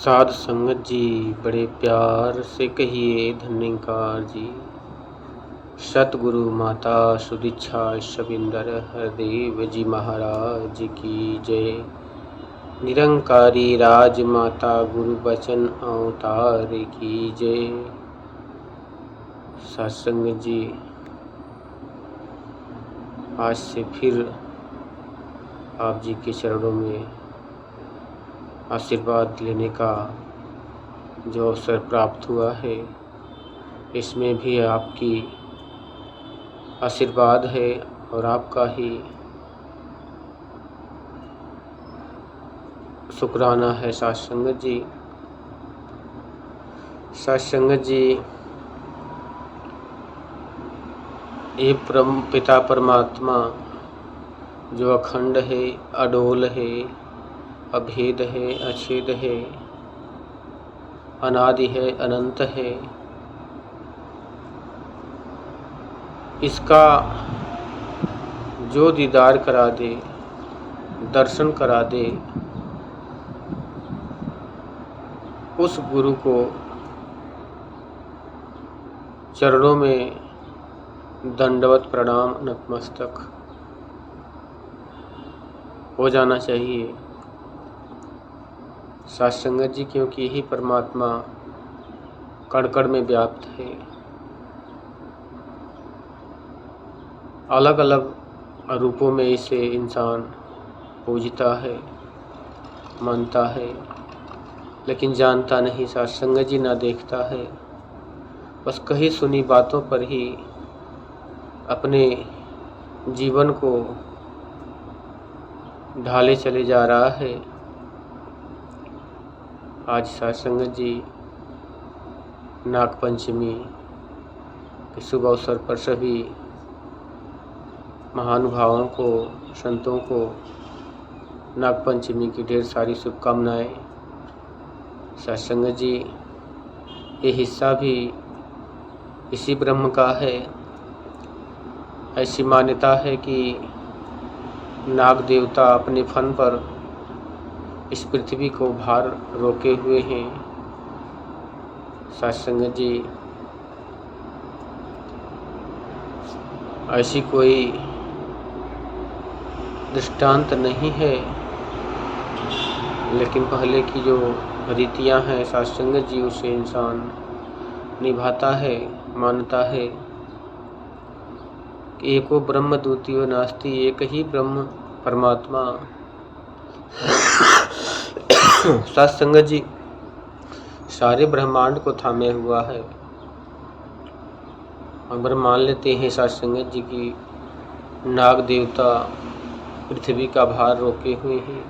साध संगत जी बड़े प्यार से कहिए धन्यकार जी। सतगुरु माता सुदीक्षा शबिंदर हरदेव जी महाराज की जय। निरंकारी राज माता गुरु बचन अवतार की जय। सत्संग जी, आज से फिर आप जी के चरणों में आशीर्वाद लेने का जो अवसर प्राप्त हुआ है, इसमें भी आपकी आशीर्वाद है और आपका ही शुक्राना है। सत्संग जी, सत्संग जी, ये परम पिता परमात्मा जो अखंड है, अडोल है, अभेद है, अछेद है, अनादि है, अनंत है, इसका जो दीदार करा दे, दर्शन करा दे, उस गुरु को चरणों में दंडवत प्रणाम नतमस्तक हो जाना चाहिए। सत्संगत जी, क्योंकि यही परमात्मा कण कण में व्याप्त है। अलग अलग रूपों में इसे इंसान पूजता है, मानता है, लेकिन जानता नहीं। सत्संगत जी ना देखता है, बस कही सुनी बातों पर ही अपने जीवन को ढाले चले जा रहा है। आज सत्संगत जी नागपंचमी के शुभ अवसर पर सभी महानुभावों को, संतों को नागपंचमी की ढेर सारी शुभकामनाएं। सत्संगत जी, ये हिस्सा भी इसी ब्रह्म का है। ऐसी मान्यता है कि नाग देवता अपने फन पर इस पृथ्वी को भार रोके हुए हैं। सत्संगत जी, ऐसी कोई दृष्टांत नहीं है, लेकिन पहले की जो रीतियां हैं सत्संगत जी, उसे इंसान निभाता है, मानता है कि एको ब्रह्म द्वितीयो नास्ति, एक ही ब्रह्म परमात्मा। सत्संगत जी सारे ब्रह्मांड को थामे हुआ है। अगर मान लेते हैं सत्संगत जी की नाग देवता पृथ्वी का भार रोके हुए हैं,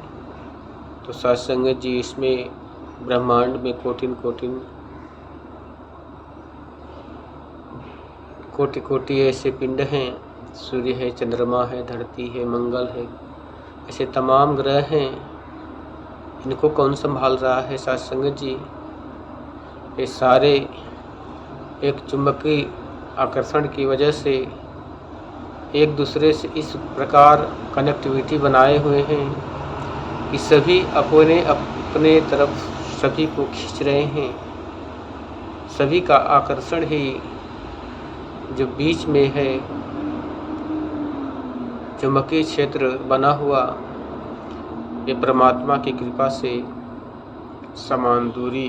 तो सत्संगत जी इसमें ब्रह्मांड में कोटि कोटि ऐसे पिंड हैं। सूर्य है, चंद्रमा है, धरती है, मंगल है, ऐसे तमाम ग्रह हैं। इनको कौन संभाल रहा है? सत्संगत जी, ये सारे एक चुंबकीय आकर्षण की वजह से एक दूसरे से इस प्रकार कनेक्टिविटी बनाए हुए हैं कि सभी अपने तरफ सभी को खींच रहे हैं। सभी का आकर्षण ही जो बीच में है चुंबकीय क्षेत्र बना हुआ, ये परमात्मा की कृपा से समान दूरी,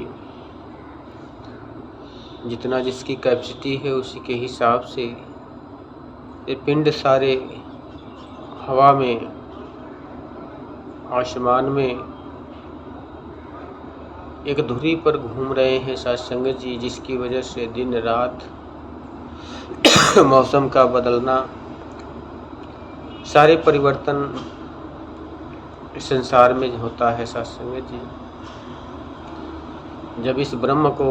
जितना जिसकी कैपेसिटी है उसी के हिसाब से ये पिंड सारे हवा में, आसमान में एक धुरी पर घूम रहे हैं। सत्संगत जी, जिसकी वजह से दिन रात मौसम का बदलना, सारे परिवर्तन इस संसार में होता है। सत्संगत जी, जब इस ब्रह्म को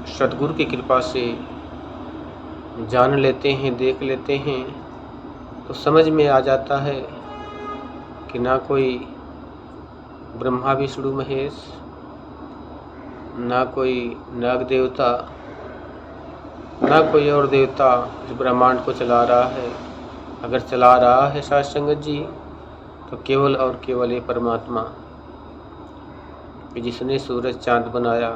सतगुरु की कृपा से जान लेते हैं, देख लेते हैं, तो समझ में आ जाता है कि ना कोई ब्रह्मा विष्णु महेश, ना कोई नाग देवता, ना कोई और देवता इस ब्रह्मांड को चला रहा है। अगर चला रहा है सत्संगत जी, तो केवल और केवल ये परमात्मा कि जिसने सूरज चाँद बनाया,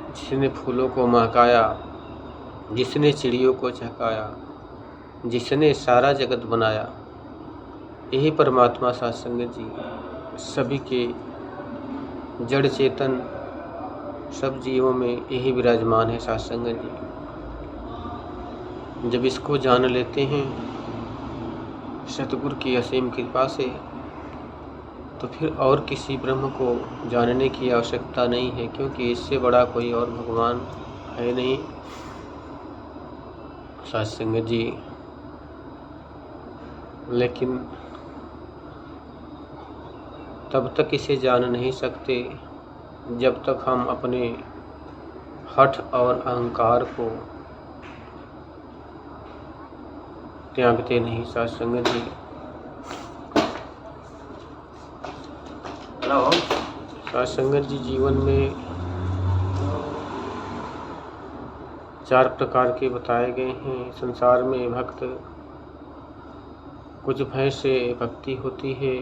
जिसने फूलों को महकाया, जिसने चिड़ियों को चहकाया, जिसने सारा जगत बनाया, यही परमात्मा सत्संग जी सभी के जड़ चेतन सब जीवों में यही विराजमान है सत्संग जी। जब इसको जान लेते हैं सतगुरु की असीम कृपा से, तो फिर और किसी ब्रह्म को जानने की आवश्यकता नहीं है, क्योंकि इससे बड़ा कोई और भगवान है नहीं सत्संग जी। लेकिन तब तक इसे जान नहीं सकते जब तक हम अपने हठ और अहंकार को त्यागते नहीं सत्संग जी। सत्संग जी जीवन में 4 प्रकार के बताए गए हैं। संसार में भक्त कुछ भय से भक्ति होती है,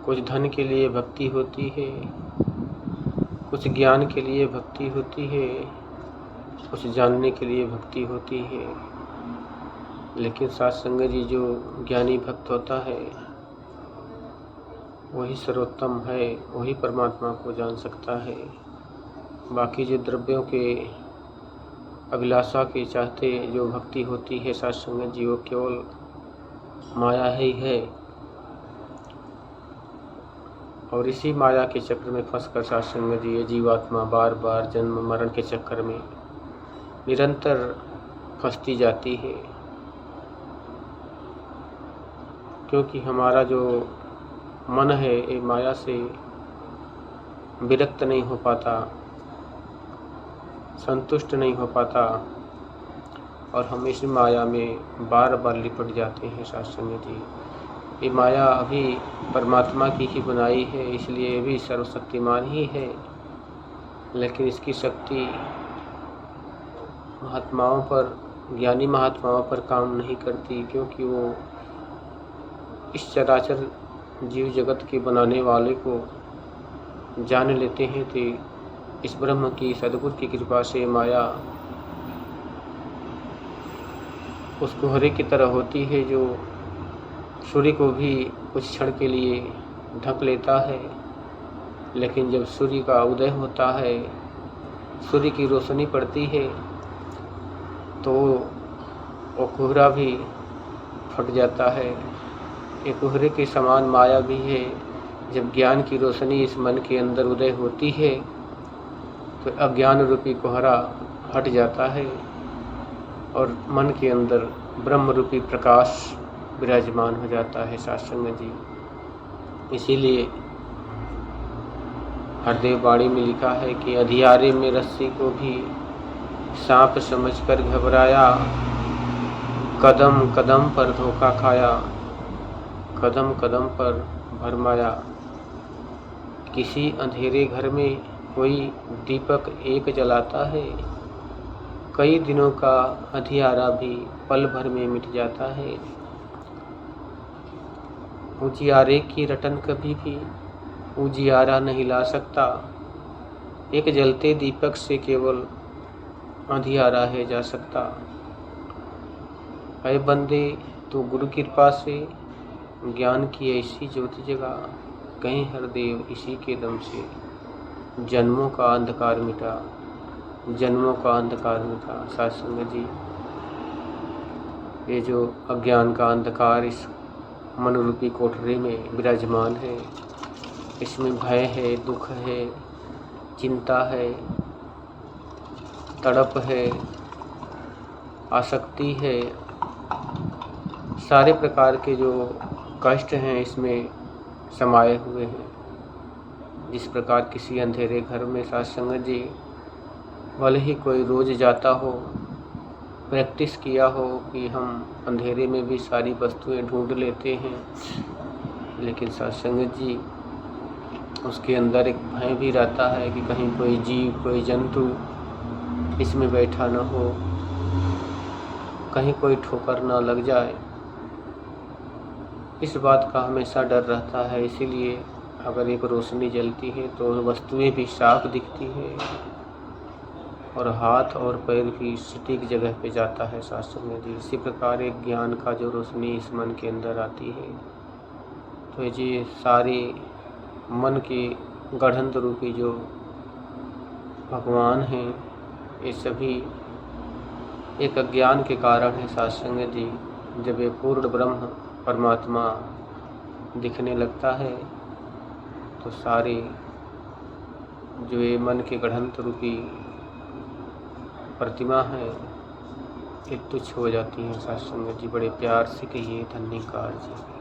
कुछ धन के लिए भक्ति होती है, कुछ ज्ञान के लिए भक्ति होती है, कुछ जानने के लिए भक्ति होती है। लेकिन सत्संग जी जो ज्ञानी भक्त होता है वही सर्वोत्तम है, वही परमात्मा को जान सकता है। बाकी जो द्रव्यों के अभिलाषा के चाहते जो भक्ति होती है सत्संग जी, वो केवल माया ही है। और इसी माया के चक्र में फंसकर सत्संग जी ये जीवात्मा बार बार जन्म मरण के चक्कर में निरंतर फंसती जाती है, क्योंकि हमारा जो मन है ये माया से विरक्त नहीं हो पाता, संतुष्ट नहीं हो पाता, और हम इस माया में बार बार लिपट जाते हैं सत्संग जी। ये माया अभी परमात्मा की ही बनाई है, इसलिए ये भी सर्वशक्तिमान ही है। लेकिन इसकी शक्ति महात्माओं पर, ज्ञानी महात्माओं पर काम नहीं करती, क्योंकि वो इस चराचर जीव जगत के बनाने वाले को जान लेते हैं। तो इस ब्रह्म की सद्गुरु की कृपा से माया उस कोहरे की तरह होती है जो सूर्य को भी कुछ क्षण के लिए ढक लेता है, लेकिन जब सूर्य का उदय होता है, सूर्य की रोशनी पड़ती है, तो वो कोहरा भी फट जाता है। ये कोहरे के समान माया भी है। जब ज्ञान की रोशनी इस मन के अंदर उदय होती है तो अज्ञान रूपी कोहरा हट जाता है और मन के अंदर ब्रह्म रूपी प्रकाश विराजमान हो जाता है सत्संग जी। इसीलिए हरदेव वाणी में लिखा है कि अंधियारे में रस्सी को भी सांप समझकर घबराया, कदम कदम पर धोखा खाया, कदम कदम पर भरमाया। किसी अंधेरे घर में कोई दीपक एक जलाता है, कई दिनों का अंधियारा भी पल भर में मिट जाता है। उजियारे की रटन कभी भी उजियारा नहीं ला सकता, एक जलते दीपक से केवल अंधियारा है जा सकता। ऐ बंदे तो गुरु कृपा से ज्ञान की ऐसी ज्योति जगा, कहीं हरदेव इसी के दम से जन्मों का अंधकार मिटा, जन्मों का अंधकार मिटा। सत्संग जी ये जो अज्ञान का अंधकार इस मन रूपी कोठरी में विराजमान है, इसमें भय है, दुख है, चिंता है, तड़प है, आसक्ति है, सारे प्रकार के जो कष्ट हैं इसमें समाये हुए हैं। जिस प्रकार किसी अंधेरे घर में सत्संग जी भले ही कोई रोज़ जाता हो, प्रैक्टिस किया हो कि हम अंधेरे में भी सारी वस्तुएं ढूंढ लेते हैं, लेकिन सत्संग जी उसके अंदर एक भय भी रहता है कि कहीं कोई जीव, कोई जंतु इसमें बैठा न हो, कहीं कोई ठोकर ना लग जाए। इस बात का हमेशा डर रहता है। इसीलिए अगर एक रोशनी जलती है तो वस्तुएं भी साफ दिखती है और हाथ और पैर भी सटीक जगह पे जाता है शास्त्र में जी। इसी प्रकार एक ज्ञान का जो रोशनी इस मन के अंदर आती है तो ये सारे मन के गढ़ंत रूपी जो भगवान हैं ये सभी एक अज्ञान के कारण है सत्संग जी। जब ये पूर्ण ब्रह्म परमात्मा दिखने लगता है तो सारे जो ये मन के गढ़ंत रूपी प्रतिमा है ये तुच्छ हो जाती है सत्संग जी। बड़े प्यार से कहिए धन्यकार जी।